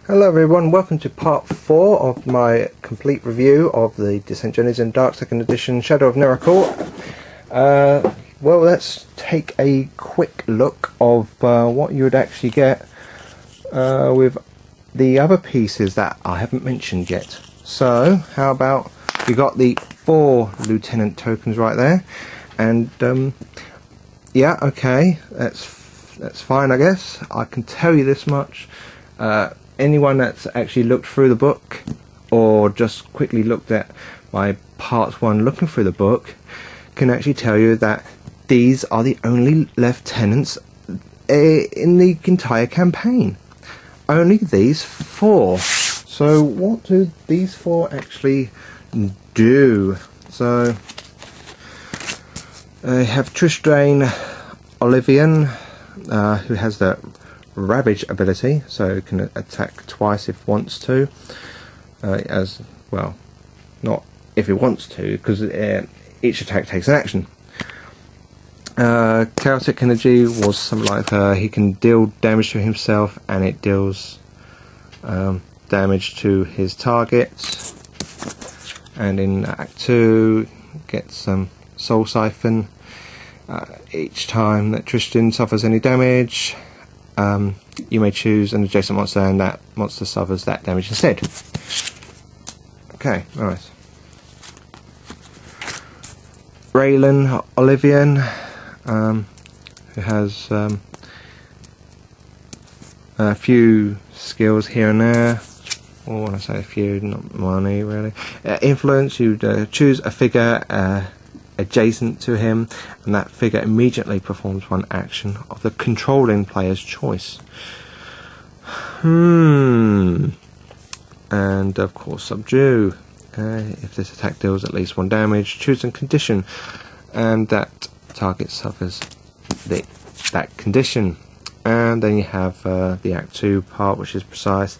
Hello everyone, welcome to part 4 of my complete review of the Descent Journeys in Dark 2nd Edition Shadow of Nerekhall. Well, let's take a quick look of what you would actually get with the other pieces that I haven't mentioned yet. So, how about we got the 4 Lieutenant tokens right there, and yeah, okay, that's fine, I guess. I can tell you this much. Anyone that's actually looked through the book, or just quickly looked at my part 1 looking through the book, can actually tell you that these are the only lieutenants in the entire campaign. Only these 4. So what do these 4 actually do? So I have Tristane Olivian, who has the Ravage ability, so it can attack twice if wants to, as well, not if it wants to, because each attack takes an action. Chaotic Energy was something like he can deal damage to himself, and it deals damage to his targets. And in Act 2 gets some Soul Siphon. Each time that Tristan suffers any damage, you may choose an adjacent monster, and that monster suffers that damage instead. Okay, nice. Raylan Olivian, who has a few skills here and there. Or when I say a few, not many really. Influence, you'd choose a figure adjacent to him, and that figure immediately performs one action of the controlling player's choice. And of course Subdue. If this attack deals at least 1 damage, choose a condition, and that target suffers that condition. And then you have the Act 2 part, which is precise.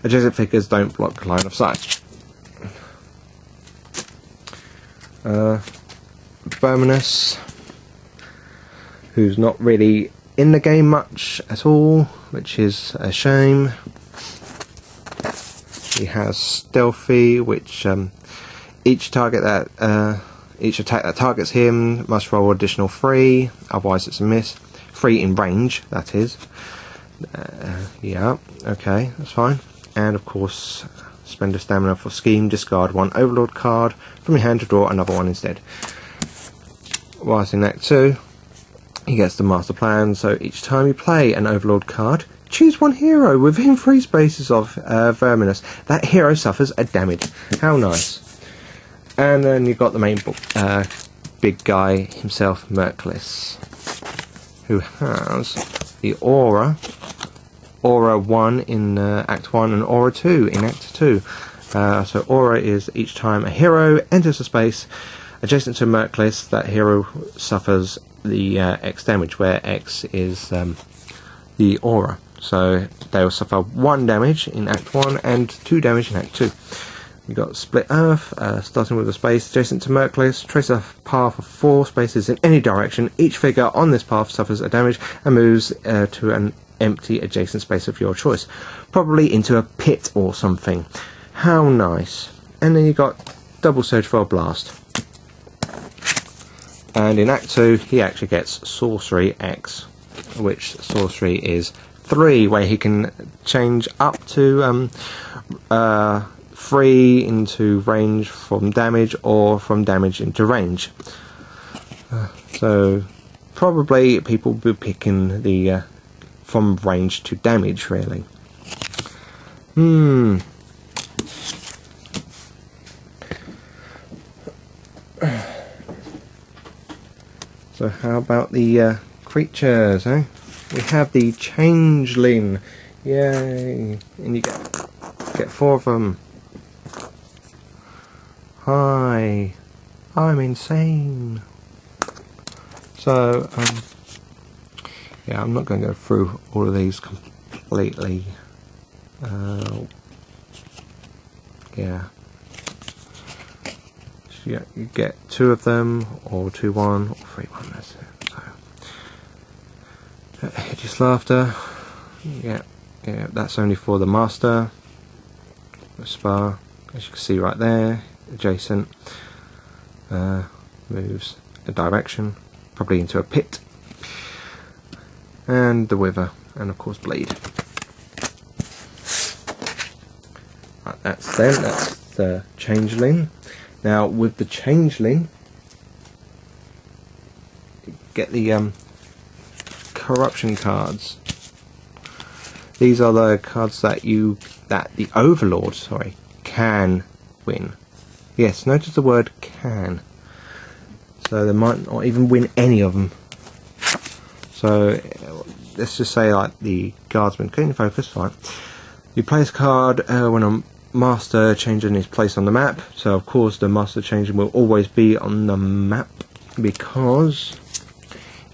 Adjacent figures don't block line of sight. Verminus, who's not really in the game much at all, which is a shame. He has Stealthy, which each attack that targets him must roll additional 3, otherwise it's a miss. 3 in range, that is. Yeah, okay, that's fine. And of course, spend a stamina for Scheme, discard 1 Overlord card from your hand to draw another one instead. Whilst in Act 2, he gets the Master Plan, so each time you play an Overlord card, choose 1 hero within 3 spaces of Verminus. That hero suffers a damage. How nice. And then you've got the main big guy himself, Merciless, who has the Aura 1 in Act 1 and Aura 2 in Act 2. So Aura is each time a hero enters a space adjacent to Merciless, that hero suffers the X damage, where X is the aura. So they will suffer 1 damage in Act 1 and 2 damage in Act 2. You've got Split Earth, starting with a space adjacent to Merciless. Trace a path of 4 spaces in any direction. Each figure on this path suffers a damage and moves to an empty adjacent space of your choice, probably into a pit or something. How nice. And then you've got Double Surge for a Blast. And in Act 2 he actually gets Sorcery X, which sorcery is 3, where he can change up to 3 into range from damage, or from damage into range. So probably people will be picking the from range to damage, really. So how about the creatures, eh? We have the Changeling. Yay! And you get 4 of them. Hi, I'm insane. So yeah, I'm not going to go through all of these completely. Yeah. Yeah, you get 2 of them, or 2-1, or 3-1, that's it. So, Hideous Laughter, you get Yeah, that's only for the master. The spa, as you can see right there, adjacent, moves a direction, probably into a pit. And the wither, and of course blade. Right, that's them, that's the changeling. Now with the changeling, get the corruption cards. These are the cards that the overlord, sorry, can win. Yes, notice the word can. So they might not even win any of them. So let's just say like the guardsman, couldn't focus, fine. You place a card when a master changing is placed on the map. So of course the master changing will always be on the map, because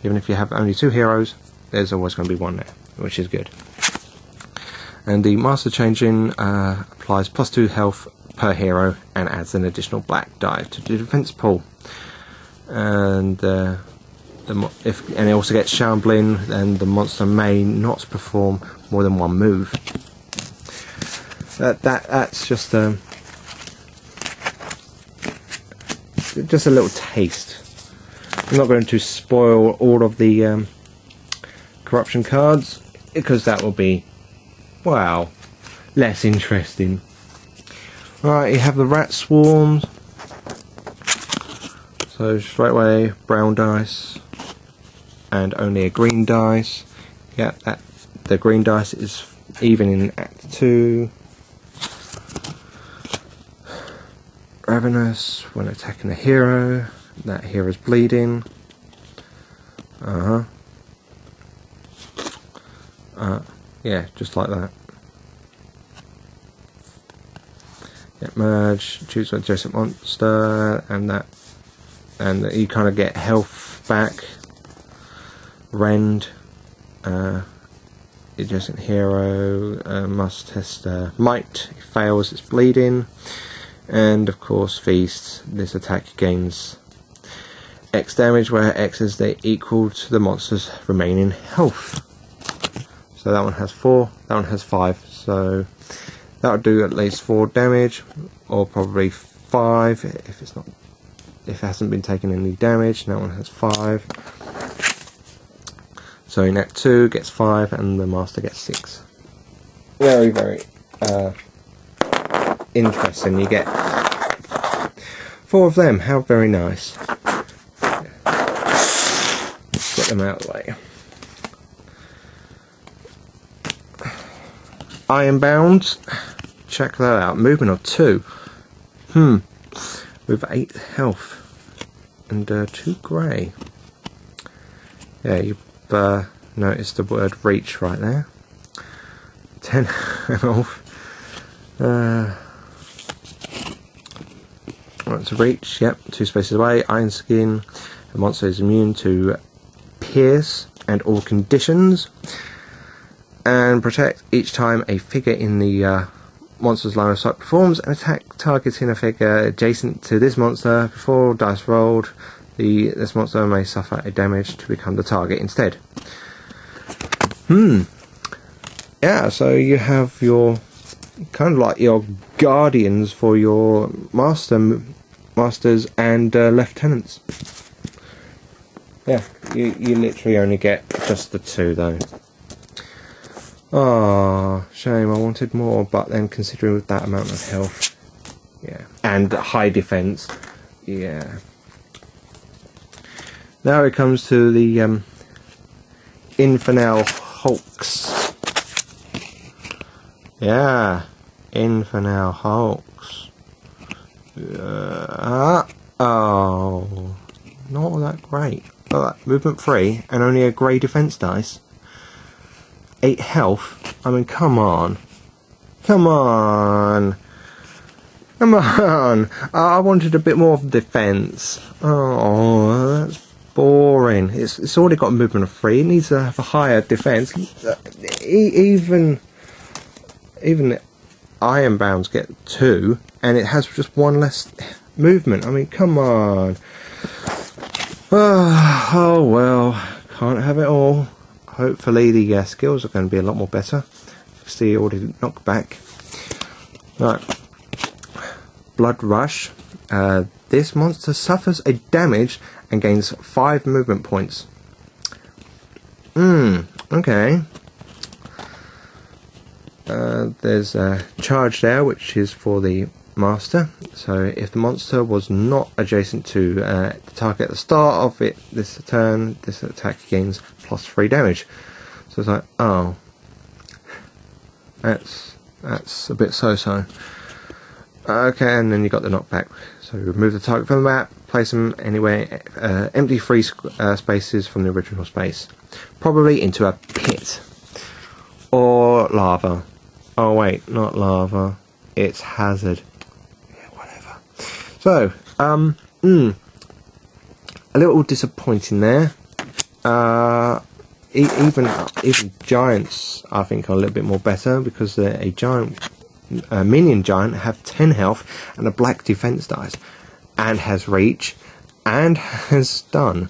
even if you have only 2 heroes, there's always going to be one there, which is good. And the master changing applies +2 health per hero and adds an additional black die to the defense pool. And and it also gets shambling, and the monster may not perform more than 1 move. That's just a little taste. I'm not going to spoil all of the corruption cards, because that will be, wow, less interesting. Right, you have the rat swarms. So straight away, brown dice, and only a green dice. Yeah, the green dice is even in Act 2. Ravenous, when attacking a hero, that hero's bleeding. Yeah, just like that. Get merge, choose an adjacent monster, and you kind of get health back. Rend, adjacent hero must test might. If fails, it's bleeding. And of course, feast. This attack gains X damage, where X is equal to the monster's remaining health. So that one has 4, that one has 5. So that would do at least 4 damage, or probably 5 if it hasn't been taking any damage. That one has 5. So in Act 2 gets 5, and the master gets 6. Very, very interesting. You get 4 of them. How very nice. Get them out of the way. Ironbound. Check that out. Movement of 2. With 8 health and 2 grey. Yeah, you've noticed the word reach right there. 10 health. Right, to reach, yep, 2 spaces away. Iron skin. The monster is immune to pierce and all conditions. And protect each time a figure in the monster's line of sight performs an attack targeting a figure adjacent to this monster. Before dice rolled, this monster may suffer a damage to become the target instead. Yeah, so you have your kind of like your guardians for your masters and lieutenants. Yeah, you literally only get just the 2 though. Oh, shame, I wanted more, but then considering with that amount of health, yeah, and high defense, yeah. Now it comes to the Infernal Hulks. Yeah, Infernal Hulks. Oh, not that great. But movement 3 and only a grey defense dice. 8 health. I mean, come on. Come on. Come on. I wanted a bit more of defense. Oh, that's boring. It's already got a movement of 3. It needs to have a higher defense. Even Ironbounds get 2, and it has just 1 less movement. I mean, come on. Oh well, can't have it all. Hopefully the skills are going to be a lot more better See all the knockback. Right. Blood Rush. This monster suffers a damage and gains 5 movement points. Okay. There's a charge there, which is for the master. So if the monster was not adjacent to the target at the start of this turn, this attack gains +3 damage. So it's like, oh, that's a bit so-so. Okay, and then you got the knockback. So remove the target from the map, place them anywhere, empty free spaces from the original space. Probably into a pit. Or lava. Oh wait, not lava. It's hazard. Yeah, whatever. So, a little disappointing there. Even giants, I think, are a little bit more better, because a giant, minion giant, have 10 health and a black defense dice, and has reach, and has stun.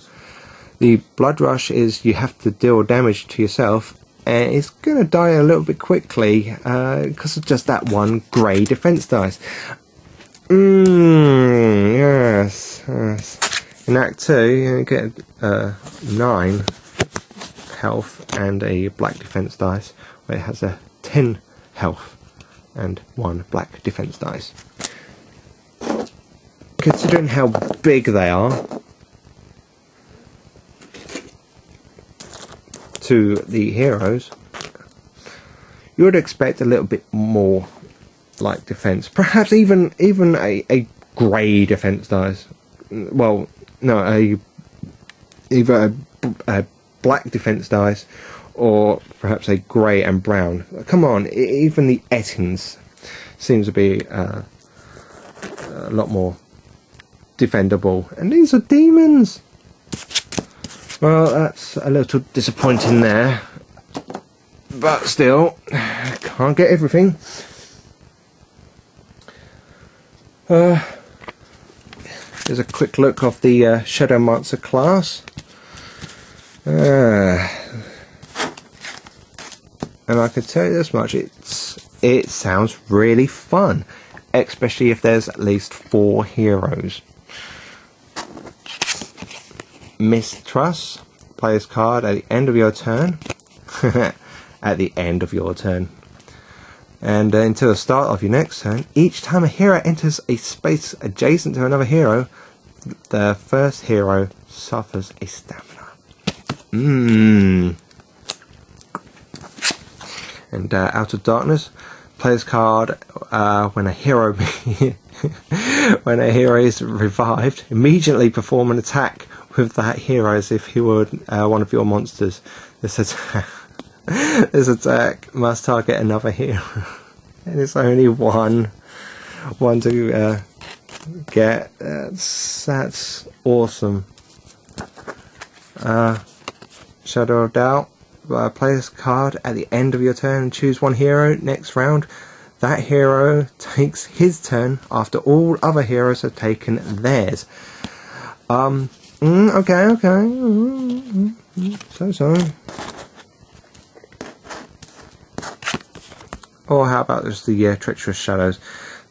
The Blood Rush is you have to deal damage to yourself, and it's going to die a little bit quickly because of just that one grey defense dice. Yes. In Act 2, you get 9 health and a black defense dice, where it has a 10 health and 1 black defense dice. Considering how big they are to the heroes, you would expect a little bit more like defense. Perhaps even a grey defense dice. Well, no, either a black defense dice, or perhaps a grey and brown. Come on, even the Ettins seems to be a lot more defendable, and these are demons. Well, that's a little disappointing there, but still, can't get everything. Here's a quick look of the Shadow Monster class. And I can tell you this much, it sounds really fun, especially if there's at least 4 heroes. Mistrust, player's card at the end of your turn. At the end of your turn. And until the start of your next turn, each time a hero enters a space adjacent to another hero, the first hero suffers a stamina. And Out of Darkness, player's card, when a hero when a hero is revived, immediately perform an attack with that hero as if he were one of your monsters. This attack must target another hero, and it's only one to get. That's awesome. Shadow of Doubt, player's card at the end of your turn and choose one hero. Next round, that hero takes his turn after all other heroes have taken theirs. Okay. So. Or how about just the Treacherous Shadows?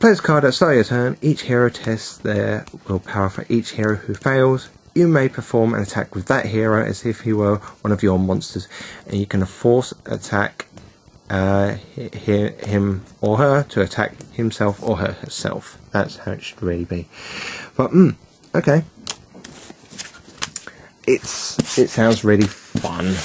Player's card at the start of your turn. Each hero tests their willpower for each hero who fails. You may perform an attack with that hero as if he were one of your monsters, and you can force attack him or her to attack himself or herself. That's how it should really be. But okay, it sounds really fun.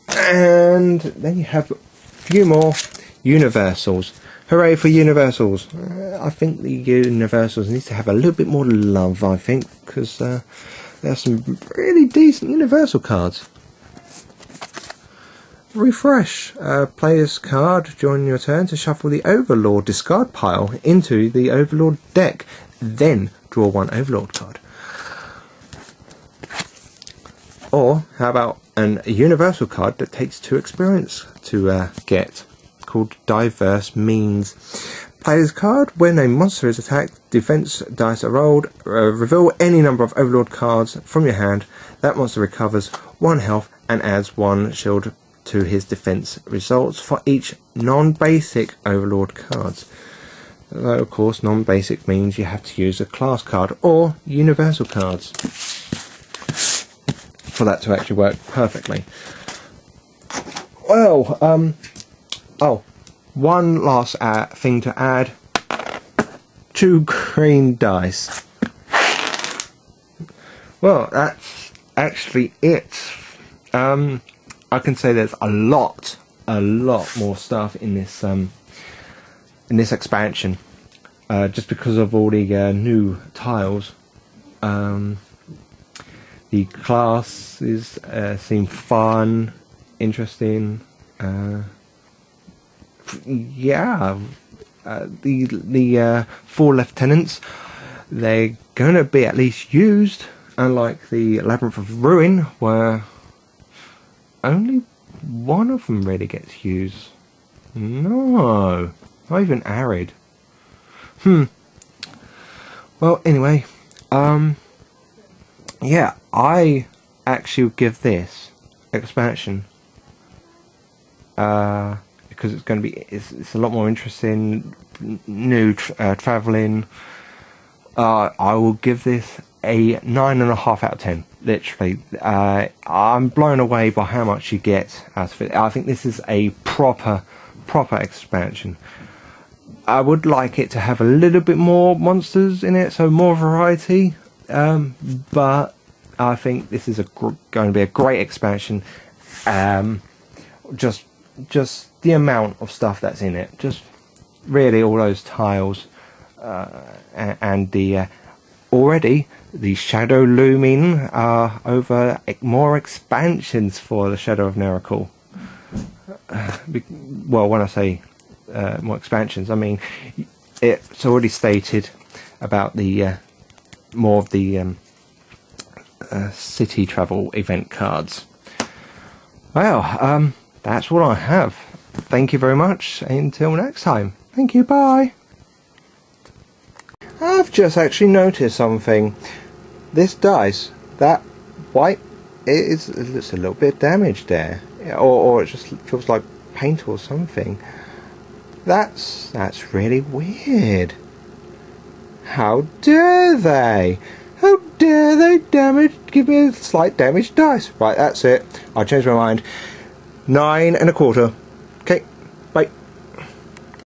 And then you have a few more universals. Hooray for universals. I think the universals need to have a little bit more love, I think, because there are some really decent universal cards. Refresh. Player's card during your turn to shuffle the overlord discard pile into the overlord deck, then draw 1 overlord card. Or how about a universal card that takes 2 experience to get, called Diverse Means. Player's card, when a monster is attacked, defense dice are rolled, reveal any number of overlord cards from your hand. That monster recovers 1 health and adds 1 shield to his defense results for each non-basic overlord cards. Though of course non-basic means you have to use a class card or universal cards for that to actually work perfectly. Well, oh, one last thing to add: 2 green dice. Well, that's actually it. I can say there's a lot more stuff in this expansion, just because of all the new tiles. The classes seem fun, interesting. Yeah, the 4 lieutenants, they're gonna be at least used, unlike the Labyrinth of Ruin, where only one of them really gets used. No, not even Arid. Well, anyway, yeah, I actually would give this expansion, because it's going to be, it's a lot more interesting, new travelling. I will give this a 9.5 out of 10. Literally, I'm blown away by how much you get out of it. I think this is a proper expansion. I would like it to have a little bit more monsters in it, so more variety. But I think this is going to be a great expansion. Just the amount of stuff that's in it, just really all those tiles, and the already the shadow looming over more expansions for the Shadow of Nerekhall. Well, when I say more expansions, I mean it's already stated about the more of the city travel event cards. Well, that's what I have. Thank you very much. Until next time. Thank you. Bye. I've just actually noticed something. This dice, that white, it's a little bit damaged there, or it just feels like paint or something. That's really weird. How dare they? How dare they give me a slight damaged dice? Right, that's it. I changed my mind. 9 1/4.